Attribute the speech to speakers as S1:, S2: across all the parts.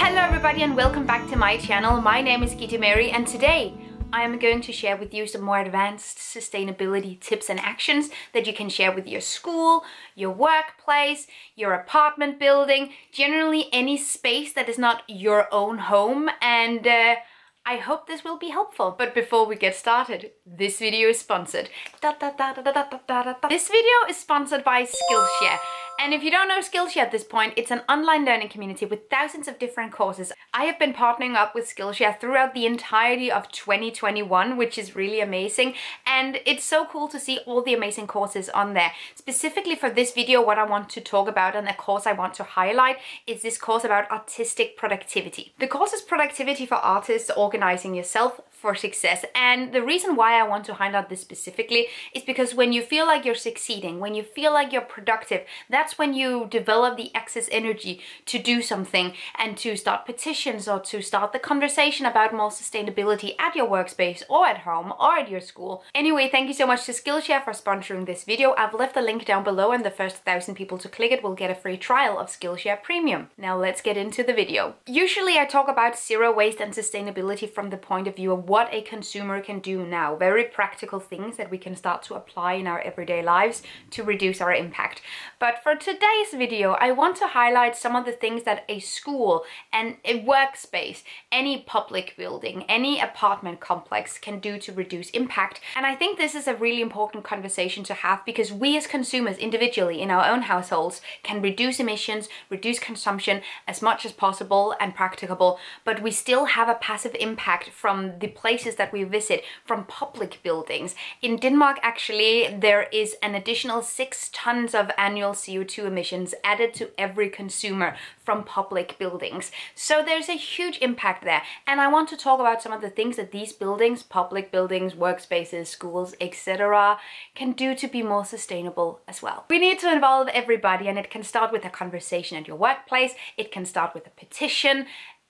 S1: Hello everybody and welcome back to my channel. My name is Gittemary and today I am going to share with you some more advanced sustainability tips and actions that you can share with your school, your workplace, your apartment building, generally any space that is not your own home, and I hope this will be helpful. But before we get started, this video is sponsored. This video is sponsored by Skillshare. And if you don't know Skillshare at this point, it's an online learning community with thousands of different courses. I have been partnering up with Skillshare throughout the entirety of 2021, which is really amazing. And it's so cool to see all the amazing courses on there. Specifically for this video, what I want to talk about and a course I want to highlight is this course about artistic productivity. The course is Productivity for Artists, Organizing Yourself for Success. And the reason why I want to highlight this specifically is because when you feel like you're succeeding, when you feel like you're productive, that's when you develop the excess energy to do something and to start petitions or to start the conversation about more sustainability at your workspace or at home or at your school. Anyway, thank you so much to Skillshare for sponsoring this video. I've left the link down below and the first 1,000 people to click it will get a free trial of Skillshare Premium. Now let's get into the video. Usually I talk about zero waste and sustainability from the point of view of what a consumer can do now. Very practical things that we can start to apply in our everyday lives to reduce our impact. But for today's video, I want to highlight some of the things that a school and a workspace, any public building, any apartment complex can do to reduce impact. And I think this is a really important conversation to have because we as consumers individually in our own households can reduce emissions, reduce consumption as much as possible and practicable, but we still have a passive impact from the places that we visit, from public buildings. In Denmark, actually, there is an additional 6 tons of annual CO2 emissions added to every consumer from public buildings. So there's a huge impact there. And I want to talk about some of the things that these buildings, public buildings, workspaces, schools, etc., can do to be more sustainable as well. We need to involve everybody, and it can start with a conversation at your workplace, it can start with a petition,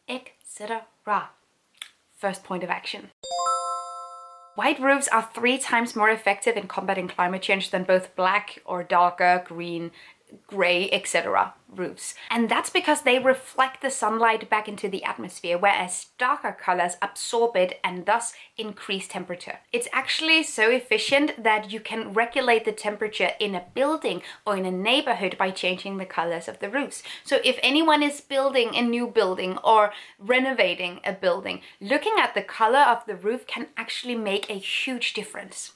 S1: etc. First point of action. White roofs are 3 times more effective in combating climate change than both black or darker green, grey, etc. roofs. And that's because they reflect the sunlight back into the atmosphere, whereas darker colors absorb it and thus increase temperature. It's actually so efficient that you can regulate the temperature in a building or in a neighborhood by changing the colors of the roofs. So if anyone is building a new building or renovating a building, looking at the color of the roof can actually make a huge difference.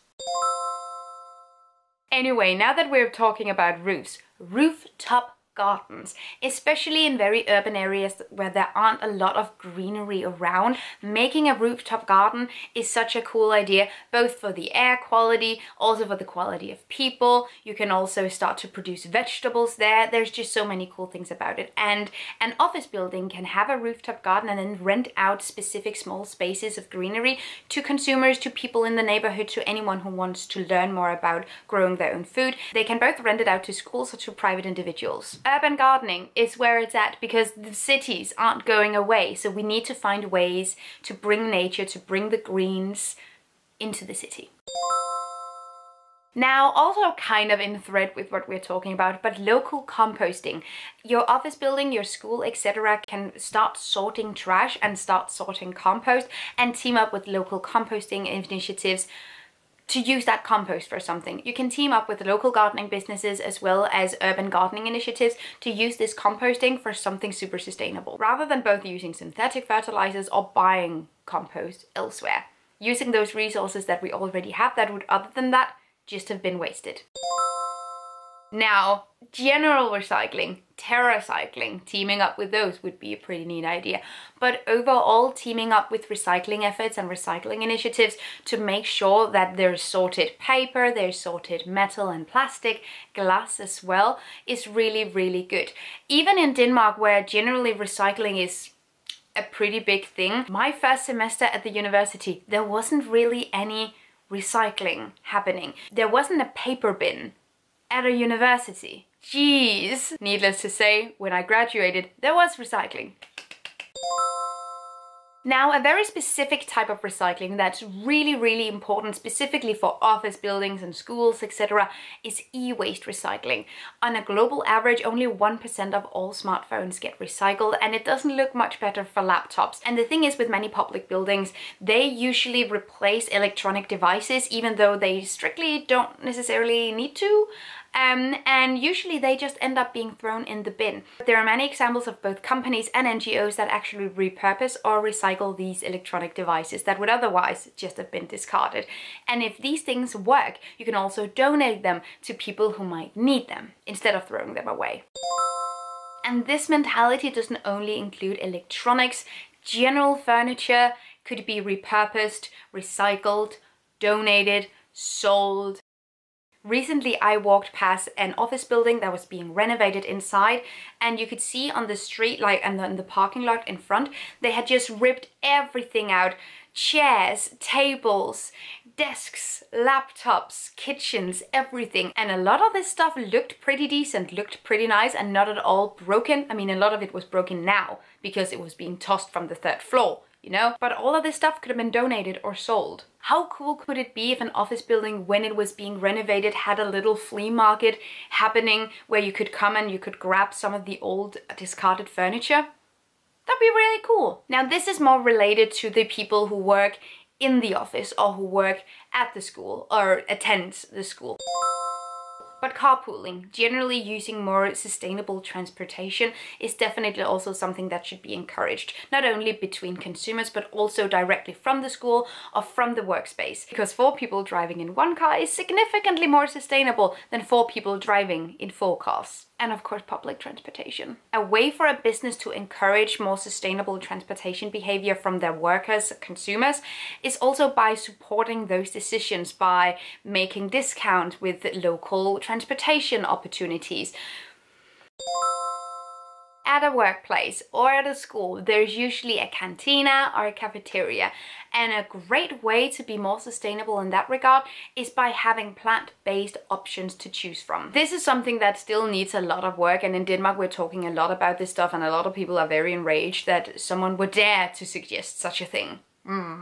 S1: Anyway, now that we're talking about roofs, rooftop gardens, especially in very urban areas where there aren't a lot of greenery around, making a rooftop garden is such a cool idea, both for the air quality, also for the quality of people. You can also start to produce vegetables there. There's just so many cool things about it. And an office building can have a rooftop garden and then rent out specific small spaces of greenery to consumers, to people in the neighborhood, to anyone who wants to learn more about growing their own food. They can both rent it out to schools or to private individuals. Urban gardening is where it's at because the cities aren't going away, so we need to find ways to bring nature, to bring the greens into the city. Now, also kind of in thread with what we're talking about, but local composting. Your office building, your school, etc. can start sorting trash and start sorting compost and team up with local composting initiatives to use that compost for something. You can team up with local gardening businesses as well as urban gardening initiatives to use this composting for something super sustainable, rather than both using synthetic fertilizers or buying compost elsewhere. Using those resources that we already have that would, other than that, just have been wasted. Now, general recycling, TerraCycling, teaming up with those would be a pretty neat idea. But overall, teaming up with recycling efforts and recycling initiatives to make sure that there's sorted paper, there's sorted metal and plastic, glass as well, is really, really good. Even in Denmark, where generally recycling is a pretty big thing, my first semester at the university, there wasn't really any recycling happening. There wasn't a paper bin at a university. Jeez. Needless to say, when I graduated, there was recycling. Now, a very specific type of recycling that's really, really important specifically for office buildings and schools, etc., is e-waste recycling. On a global average, only 1% of all smartphones get recycled, and it doesn't look much better for laptops. And the thing is, with many public buildings, they usually replace electronic devices, even though they strictly don't necessarily need to. And usually they just end up being thrown in the bin. There are many examples of both companies and NGOs that actually repurpose or recycle these electronic devices that would otherwise just have been discarded. And if these things work, you can also donate them to people who might need them instead of throwing them away. And this mentality doesn't only include electronics. General furniture could be repurposed, recycled, donated, sold. Recently, I walked past an office building that was being renovated inside, and you could see on the street, like in the parking lot in front, they had just ripped everything out. Chairs, tables, desks, laptops, kitchens, everything. And a lot of this stuff looked pretty decent, looked pretty nice, and not at all broken. I mean, a lot of it was broken now because it was being tossed from the 3rd floor. You know, but all of this stuff could have been donated or sold. How cool could it be if an office building, when it was being renovated, had a little flea market happening where you could come and you could grab some of the old discarded furniture? That'd be really cool. Now, this is more related to the people who work in the office or who work at the school or attend the school. But carpooling, generally using more sustainable transportation, is definitely also something that should be encouraged, not only between consumers, but also directly from the school or from the workspace. Because 4 people driving in 1 car is significantly more sustainable than 4 people driving in 4 cars. And of course, public transportation. A way for a business to encourage more sustainable transportation behavior from their workers, consumers, is also by supporting those decisions, by making discounts with local transportation opportunities. At a workplace or at a school, there's usually a cantina or a cafeteria. And a great way to be more sustainable in that regard is by having plant-based options to choose from. This is something that still needs a lot of work, and in Denmark we're talking a lot about this stuff, and a lot of people are very enraged that someone would dare to suggest such a thing.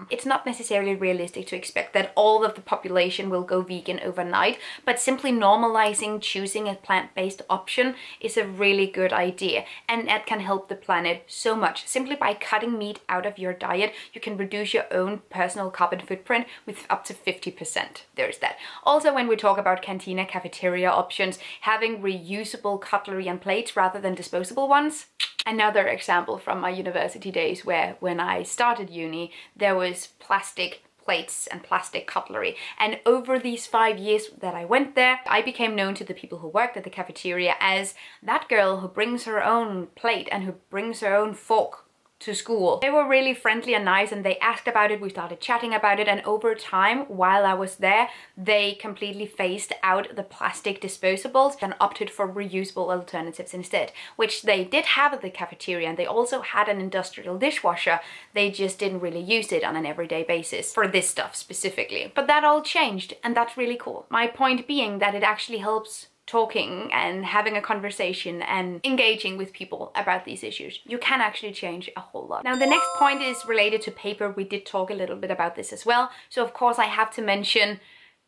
S1: It's not necessarily realistic to expect that all of the population will go vegan overnight, but simply normalizing choosing a plant-based option is a really good idea, and that can help the planet so much. Simply by cutting meat out of your diet, you can reduce your own personal carbon footprint with up to 50%. There's that. Also, when we talk about cantina, cafeteria options, having reusable cutlery and plates rather than disposable ones. Another example from my university days, where when I started uni, there was plastic plates and plastic cutlery. And over these 5 years that I went there, I became known to the people who worked at the cafeteria as that girl who brings her own plate and who brings her own fork to school. They were really friendly and nice, and they asked about it, we started chatting about it, and over time, while I was there, they completely phased out the plastic disposables and opted for reusable alternatives instead, which they did have at the cafeteria, and they also had an industrial dishwasher. They just didn't really use it on an everyday basis for this stuff specifically. But that all changed, and that's really cool. My point being that it actually helps talking and having a conversation and engaging with people about these issues. You can actually change a whole lot. Now, the next point is related to paper. We did talk a little bit about this as well. So of course I have to mention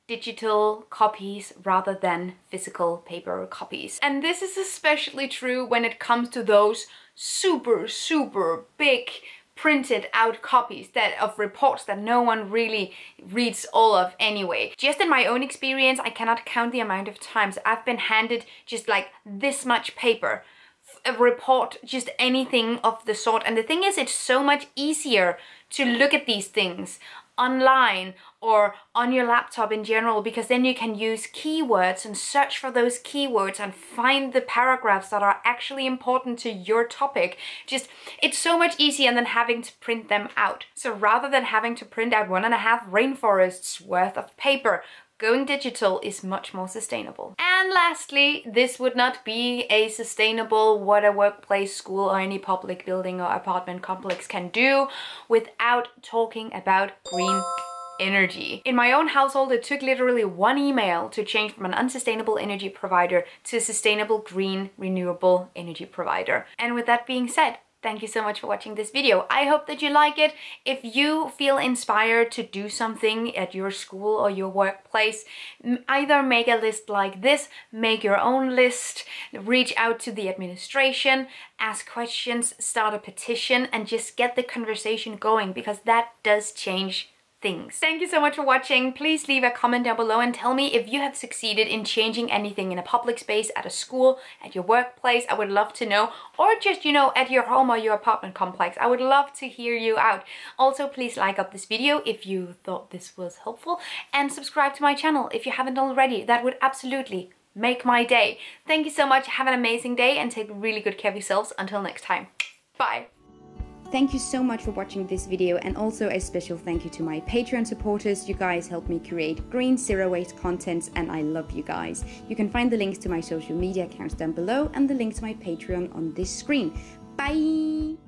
S1: digital copies rather than physical paper copies. And this is especially true when it comes to those super big printed out copies of reports that no one really reads all of anyway. Just in my own experience, I cannot count the amount of times I've been handed just like this much paper, a report, just anything of the sort. And the thing is, it's so much easier to look at these things online or on your laptop in general, because then you can use keywords and search for those keywords and find the paragraphs that are actually important to your topic. Just, it's so much easier than having to print them out. So rather than having to print out 1.5 rainforests worth of paper, going digital is much more sustainable. And lastly, this would not be a sustainable what a workplace, school, or any public building or apartment complex can do without talking about green energy. In my own household, it took literally 1 email to change from an unsustainable energy provider to a sustainable, green, renewable energy provider. And with that being said, Thank you so much for watching this video. I hope that you like it. If you feel inspired to do something at your school or your workplace, either make a list like this, make your own list, reach out to the administration, ask questions, start a petition, and just get the conversation going, because that does change things. Thank you so much for watching. Please leave a comment down below and tell me if you have succeeded in changing anything in a public space, at a school, at your workplace. I would love to know, or just, you know, at your home or your apartment complex. I would love to hear you out. Also, please like up this video if you thought this was helpful, and subscribe to my channel if you haven't already. That would absolutely make my day. Thank you so much. Have an amazing day and take really good care of yourselves. Until next time. Bye. Thank you so much for watching this video, and also a special thank you to my Patreon supporters. You guys help me create green, zero-waste content, and I love you guys. You can find the links to my social media accounts down below and the link to my Patreon on this screen. Bye!